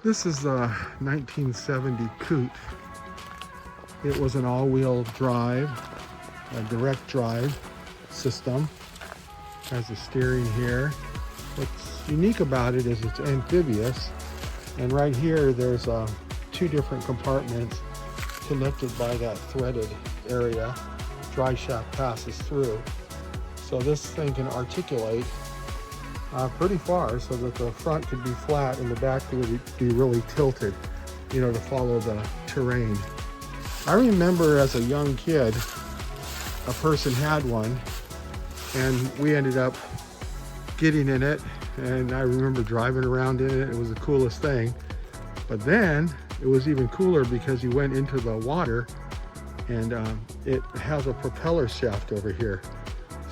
This is a 1970 Coot. It was an all-wheel drive, a direct drive system. Has the steering here. What's unique about it is it's amphibious. And right here, there's two different compartments connected by that threaded area. Drive shaft passes through. So this thing can articulate pretty far so that the front could be flat and the back would be really tilted, you know, to follow the terrain. I remember as a young kid, a person had one and we ended up getting in it, and I remember driving around in it. It was the coolest thing. But then it was even cooler because you went into the water and it has a propeller shaft over here.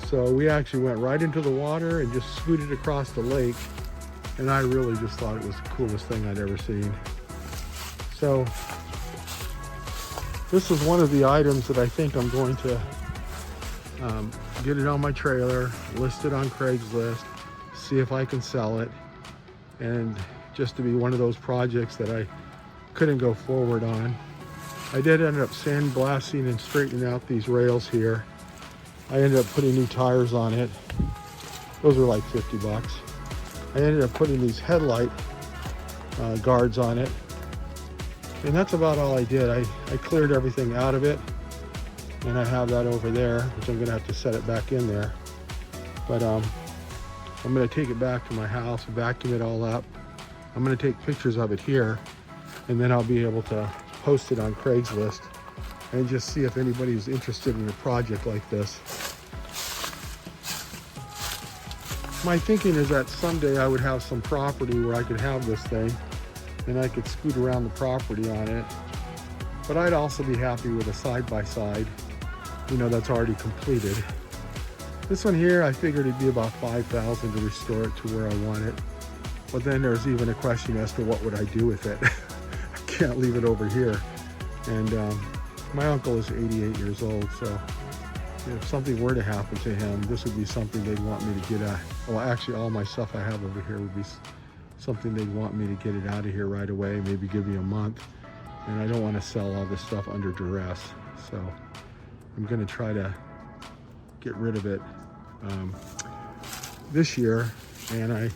So we actually went right into the water and just scooted across the lake, and I really just thought it was the coolest thing I'd ever seen. So this is one of the items that I think I'm going to get it on my trailer, list it on Craigslist, see if I can sell it, and just to be one of those projects that I couldn't go forward on. I did end up sandblasting and straightening out these rails here. I ended up putting new tires on it. Those were like 50 bucks. I ended up putting these headlight guards on it. And that's about all I did. I cleared everything out of it. And I have that over there, which I'm gonna have to set it back in there. But I'm gonna take it back to my house, vacuum it all up. I'm gonna take pictures of it here, and then I'll be able to post it on Craigslist and just see if anybody's interested in a project like this. My thinking is that someday I would have some property where I could have this thing and I could scoot around the property on it. But I'd also be happy with a side-by-side, you know, that's already completed. This one here, I figured it'd be about $5,000 to restore it to where I want it. But then there's even a question as to what would I do with it. I can't leave it over here. And my uncle is 88 years old, so if something were to happen to him, this would be something they'd want me to get out. Well, actually, all my stuff I have over here would be something they'd want me to get it out of here right away, maybe give me a month. And I don't want to sell all this stuff under duress. So I'm going to try to get rid of it this year. And I'm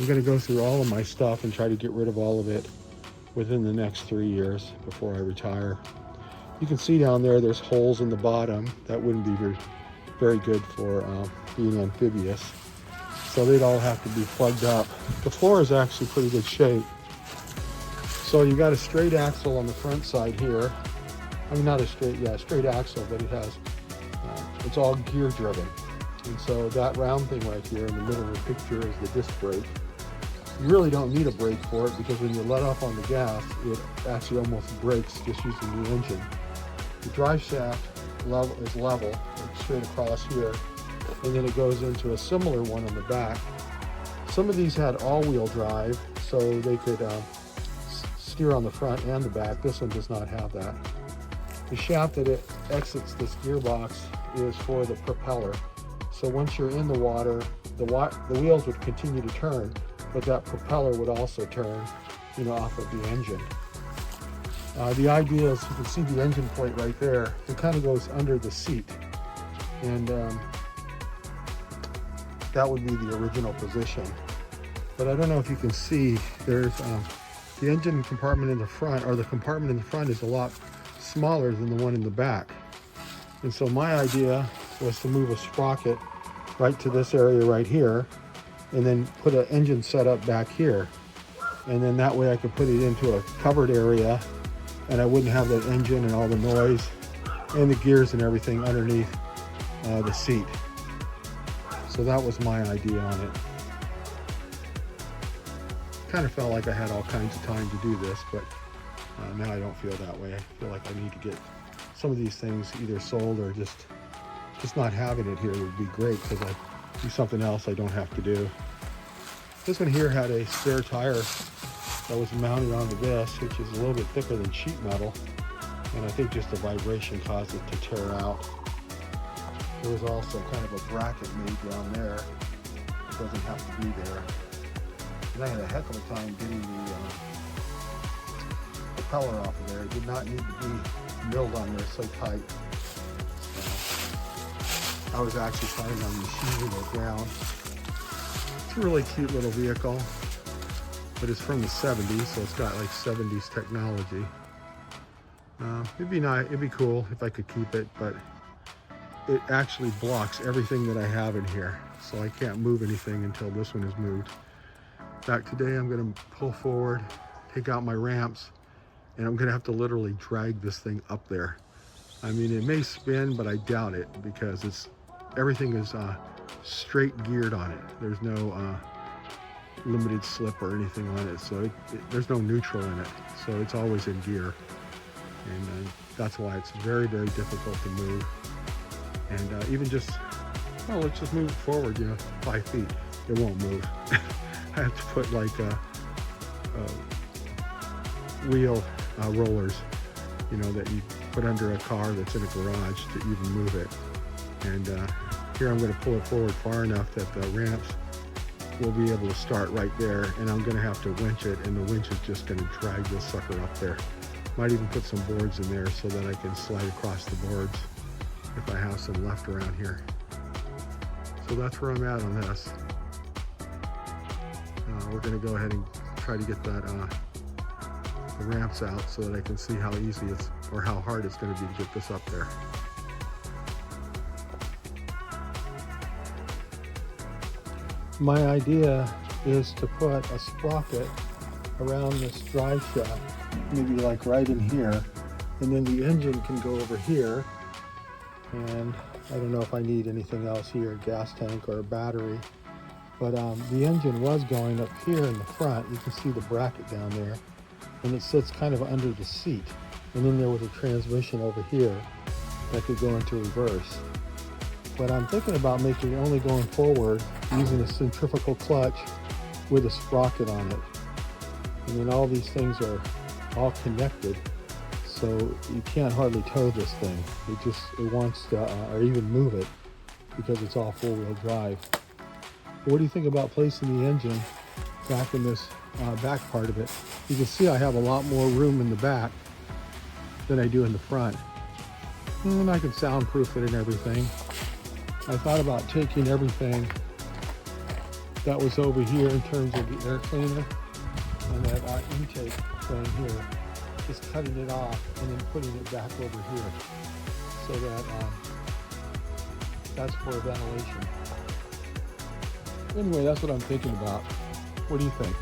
going to go through all of my stuff and try to get rid of all of it within the next 3 years before I retire. You can see down there, there's holes in the bottom. That wouldn't be very good for being amphibious. So they'd all have to be plugged up. The floor is actually pretty good shape. So you got a straight axle on the front side here. I mean, not a straight axle, but it has, it's all gear driven. And so that round thing right here in the middle of the picture is the disc brake. You really don't need a brake for it because when you let off on the gas, it actually almost brakes just using the engine. The drive shaft is level, straight across here, and then it goes into a similar one on the back. Some of these had all-wheel drive, so they could steer on the front and the back. This one does not have that. The shaft that it exits this gearbox is for the propeller. So once you're in the water, the wheels would continue to turn, but that propeller would also turn, you know, off of the engine. The idea is, you can see the engine plate right there. It kind of goes under the seat, and that would be the original position. But I don't know if you can see, there's the engine compartment in the front, or the compartment in the front is a lot smaller than the one in the back. And so my idea was to move a sprocket right to this area right here, and then put an engine setup back here. And then that way I could put it into a covered area, and I wouldn't have that engine and all the noise and the gears and everything underneath the seat. So that was my idea on it. Kind of felt like I had all kinds of time to do this, but now I don't feel that way. I feel like I need to get some of these things either sold or just not having it here would be great, because I do something else I don't have to do. This one here had a spare tire that was mounted onto this, which is a little bit thicker than sheet metal, and I think just the vibration caused it to tear out. There was also kind of a bracket made down there. It doesn't have to be there. And I had a heck of a time getting the propeller off of there. It did not need to be milled on there so tight. So I was actually planning on machining it down. It's a really cute little vehicle, but it's from the 70s, so it's got like 70s technology. It'd be nice, it'd be cool if I could keep it, but it actually blocks everything that I have in here, so I can't move anything until this one is moved. In fact, today I'm going to pull forward, take out my ramps, and I'm going to have to literally drag this thing up there. I mean, it may spin, but I doubt it, because everything is straight geared on it. There's no limited slip or anything on it, so there's no neutral in it, so it's always in gear. And that's why it's very, very difficult to move. And even just, well, let's just move it forward, 5 feet. It won't move. I have to put like wheel rollers, that you put under a car that's in a garage to even move it. And here I'm going to pull it forward far enough that the ramps will be able to start right there. And I'm going to have to winch it, and the winch is just going to drag this sucker up there. Might even put some boards in there so that I can slide across the boards if I have some left around here. So that's where I'm at on this. We're going to go ahead and try to get that the ramps out so that I can see how easy it's, or how hard it's going to be to get this up there. My idea is to put a sprocket around this drive shaft, maybe like right in here, and then the engine can go over here. And I don't know if I need anything else here, a gas tank or a battery, but the engine was going up here in the front. You can see the bracket down there, and it sits kind of under the seat. And then there was a transmission over here that could go into reverse. But I'm thinking about making it only going forward using a centrifugal clutch with a sprocket on it. And then all these things are all connected, so you can't hardly tow this thing. It wants to, or even move it, because it's all four-wheel drive. But what do you think about placing the engine back in this back part of it? You can see I have a lot more room in the back than I do in the front. And I can soundproof it and everything. I thought about taking everything that was over here in terms of the air cleaner and that intake thing here, just cutting it off and then putting it back over here, so that that's for ventilation. Anyway, that's what I'm thinking about. What do you think?